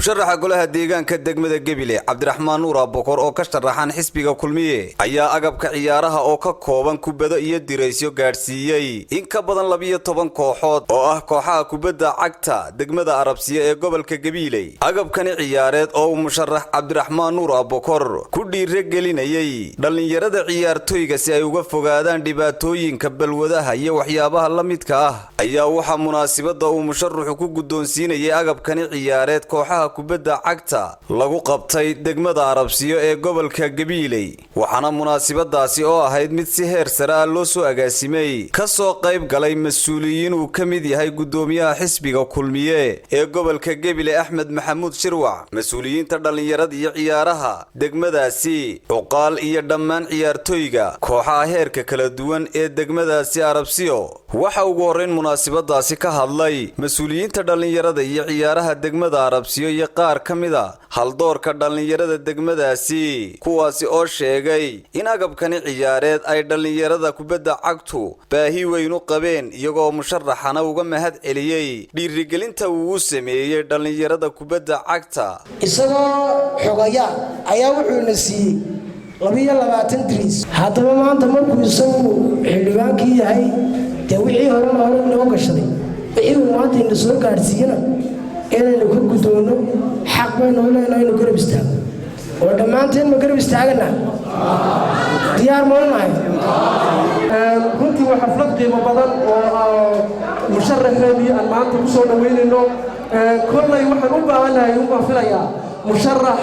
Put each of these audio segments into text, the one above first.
musharaxa golaha deegaanka degmada Gebile Cabdiraxmaan Nuur Abukor oo ka sharaxan xisbiga kulmiye ayaa agabka ciyaaraha oo ka kooban kubadda iyo direysyo gaarsiiyay in ka badan 12 kooxood oo ah kooxaha kubadda cagta degmada Arabsiya ee gobolka Gebile. Agabkani ciyaareed oo musharax Cabdiraxmaan Nuur Abukor ku dhiirigelinayay dhalinyarada ciyaartooyga si ay uga fogaadaan dhibaatooyinka balwadaha iyo waxyaabaha la midka ah ayaa waxa munaasabada uu musharaxu ku guddoonsiinayay agabkani ciyaareed kooxaha kubadda cagta lagu qabtay degmada Arabsiyo ee gobolka Gebile. waxaana munaasabadaasi oo ahayd mid si heer sare ah loo soo agaasimay ka soo qayb galay mas'uuliyiin uu ka mid yahay gudoomiyaha xisbiga kulmiye ee gobolka Gebile Axmed Maxamuud Shirwac, mas'uuliyiinta dhalinyarada iyo ciyaaraha degmadaasi, uqaal iyo dhammaan ciyaartooyga kooxaha heerka kala duwan ee degmadaasi Arabsiyo. waxa ugu horeyn munaasabadaasi ka hadlay mas'uuliyiinta dhalinyarada iyo ciyaaraha degmada Arabsiyo iyo qaar kamida haldoorka dhalinyarada degmadaasi, kuwaasi oo sheegay in agabkani ciyaareed ay dhalinyarada kubadda cagtu baahi weyn u qabeen, iyagoo musharaxana uga mahad celiyay dhiirigelinta uu sameeyay dhalinyarada kubadda cagta. isagoo xogaya ayaa wuxuu na siiyay 22 dris. haddaba maanta markuu isagu xildhibaankii yahay wixii hore loo gashaday wixii uu maanta inoo soo gaarsiiyana inaynu ka gudoono xaq baynu leenahay inuu garab istaago oo dhammaanteen ma garab istaagana diyaar ma nahay. runtii waa xaflad qiimo badan oo musharaxeedii aan maanta ku soo dhaweynayno. kollay waxaan u baahanahay u filayaa musharax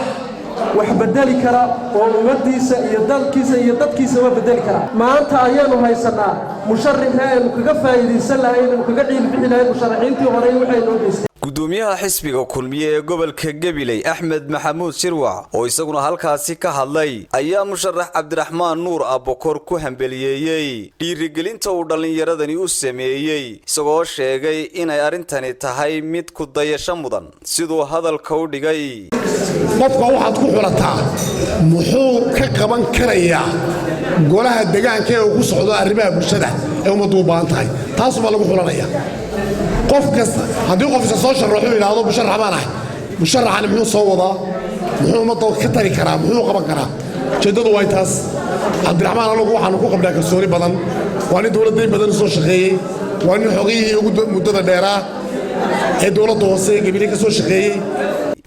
wax bedeli kara oo umadiisa iyo dalkiisa iyo dadkiisa waa bedeli kara. maanta ayaanu haysanaa musharaxeenu kaga faa'iideysan lahayn kaga ciilbixi lahayn musharaxiintii hore waxay noo geysteen. gudoomiyaha xisbiga kulmiye ee gobolka Gebile Axmed Maxamuud Shirwac oo isaguna halkaasi ka hadlay ayaa musharax Cabdiraxmaan Nuur Abukor ku hambaliyeeyay dhiirigelinta uu dhalinyaradani u sameeyay, isagoo sheegay inay arintani tahay mid ku dayasho mudan sidoo hadalka u dhigay. qofka waxaad ku xulataa muxuu ka qaban karayaa golaha deegaanka ee ku socdo arrimaha bulshada ee ummaddu u baahan tahay, taas ma lagu xulanaya. qof kasta haddii qof soo sharaxo yiraahdo musharax baan ahay, musharaxani muxuu soo wadaa, muxuu ummadda ka tari karaa, muxuu qaban karaa, jeedadu waa taas. Cabdiraxmaan anagu waxaanu ku qabnaa kalsooni badan, waa nin dowladda badan soo shaqeeyay, waa nin xogiyihii ugu muddada dheeraa ee dowladda hoose ee Gebile ka soo shaqeeyay.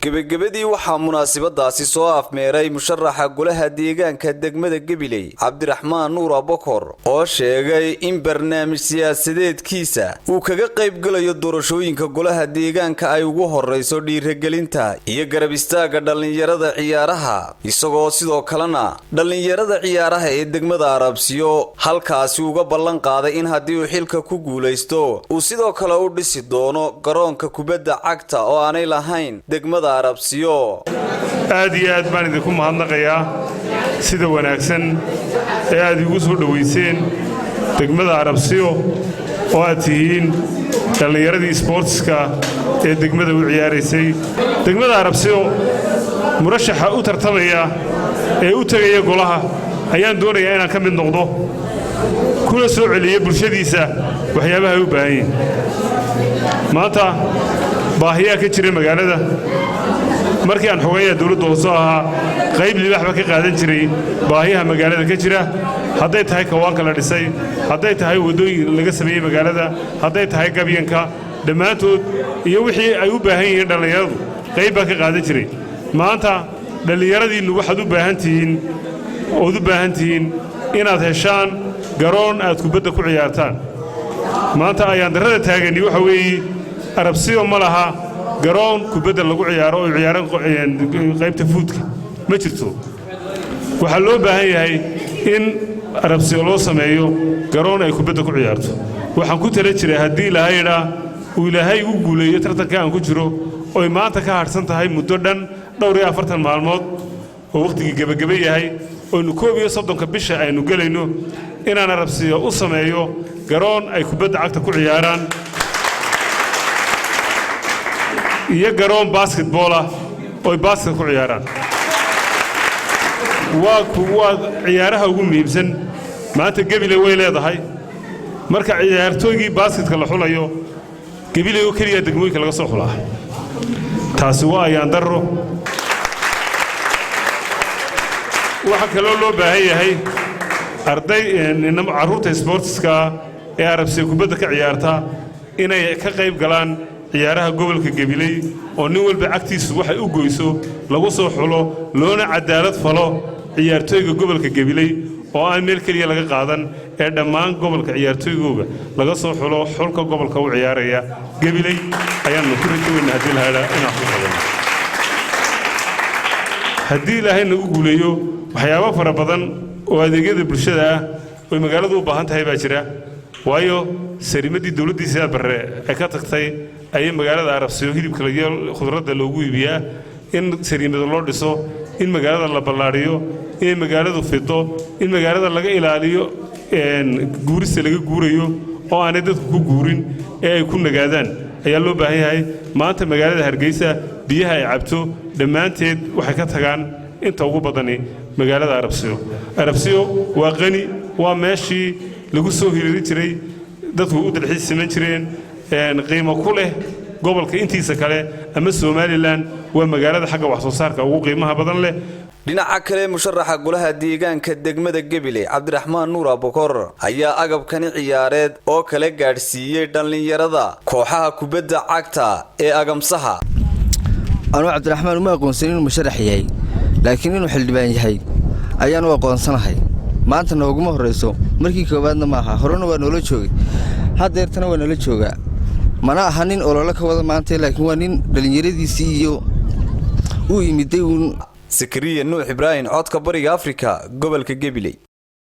gabagabadii waxaa munaasabadaasi soo afmeeray musharaxa golaha deegaanka degmada Gebile Cabdiraxmaan Nuur Abukor oo sheegay in barnaamij siyaasadeedkiisa uu kaga qayb galayo doorashooyinka golaha deegaanka ay ugu horeyso dhiirigelinta iyo garab istaaga dhalinyarada ciyaaraha, isagoo sidoo kalena dhalinyarada ciyaaraha ee degmada Arabsiyo halkaasi uga ballan qaaday in haddii uu xilka ku guuleysto uu sidoo kale u dhisi doono garoonka kubadda cagta oo aanay lahayn degmada Arabsiyo. aad iyo aad baan idinku mahadnaqayaa sida wanaagsan ee aad igu soo dhaweyseen degmada Arabsiyo oo aad tihiin dhalinyaradii sportska ee degmada u ciyaaraysay. degmada Arabsiyo murashaxa u tartamaya ee u tagaya golaha ayaan doonayaa inaan ka mid noqdo, kuna soo celiyo bulshadiisa waxyaabaha ay u baahan yihiin. maanta baahiyaa ka jira magaalada. markii aan xogeeyaa dawladda hoose ahaa qayb libaxba ka qaadan jiray baahiyaha magaalada ka jira, hadday tahay kawaanka la dhisay, hadday tahay wadooyin laga sameeyay magaalada, hadday tahay gabyanka, dhammaantood iyo wixii ay u baahan yihiin dhalinyaradu qayb baa ka qaadan jiray. maanta dhalinyaradiinnu waxaad u baahan tihiin inaad heshaan garoon aad kubadda ku ciyaartaan. maanta ayaan darrada taagani waxa weeye Arabsiyo ma laha garoon kubadda lagu ciyaaro oo ciyaaran qaybta fuudka ma jirto. waxaa loo baahan yahay in Arabsiyo loo sameeyo garoon ay kubadda ku ciyaarto. waxaan ku tala jiray haddii Ilaahay u guuleeyo tartanka aan ku jiro oo maanta ka harsan tahay muddo dhan 40 maalmood oo waqtigii gabagaba yahay oo 31 bisha aynu galayno inaan Arabsiyo u sameeyo garoon ay kubadda cagta ku ciyaaraan iyo garoon basketball ah oo basket ku ciyaaraan. waa ciyaaraha ugu muhiimsan maanta Gebile way leedahay. marka ciyaartooygii basketka la xulayo Gebile oo kaliya degmooyinka laga soo xulaa taasi waa ayaan darro waxa kaloo loo baahan yahay arday carruurta sportska ee arabsiga kubadda ka ciyaarta inay ka qayb galaan ciyaaraha gobolka Gabiley oo nin walba agtiisu waxay u goyso lagu soo xulo loona cadaalad falo ciyaartooyga gobolka Gabiley oo aan meel kaliya laga qaadan ee dhammaan gobolka ciyaartooygooga laga soo xulo xulka gobolka u ciyaaraya Gabiley ayaan ku rajaynaynaa hadii la helo inaan ku qaban hadii ilaahay nagu guuleeyo waxyaabo fara badan oo adeegyada bulshada ah oo magaaladu u baahan tahay baa jira waayo sarimadii dawladdiisa barre ay ka tagtay ay magaalada Arabsiyo hilibka iyo khudradda loogu iibiyaa in sarimada loo dhiso in magaalada la ballaariyo in magaaladu fido in magaalada laga ilaaliyo guurista laga guurayo oo aan dadku ku guurin ee ay ku nagaadaan ayaa loo baahan yahay maanta magaalada Hargeysa biyaha ay cabto dhamaanteed waxay ka tagaan inta ugu badani magaalada Arabsiyo waa qani waa meeshii lagu soo hiriiri jiray dadku u dalxiis sameyn jireen qiimo ku leh gobolka intiisa kale ama Somaliland waa magaalada xagga wax soo saarka ugu qiimaha badan leh dhinaca kale musharaxa golaha deegaanka degmada Gabiley Cabdiraxmaan Nuur Abukor ayaa agabkani ciyaareed oo kale gaarsiiyay dhalinyarada kooxaha kubadda cagta ee agamsaha anu Cabdiraxmaan uma aqoonsan inuu musharax yahay laakiin inuu xildhibaan yahay ayaan u aqoonsanahay maanta nooguma horeyso markii koobaadna ma aha horena waa noola joogay hadeertana waa noola joogaa mana aha nin olole ka wada maanta laakiin waa nin dhalinyaradiisii iyo uu yimiday Sakariya Nuux Ibrahim codka bariga Afrika gobolka Gabiley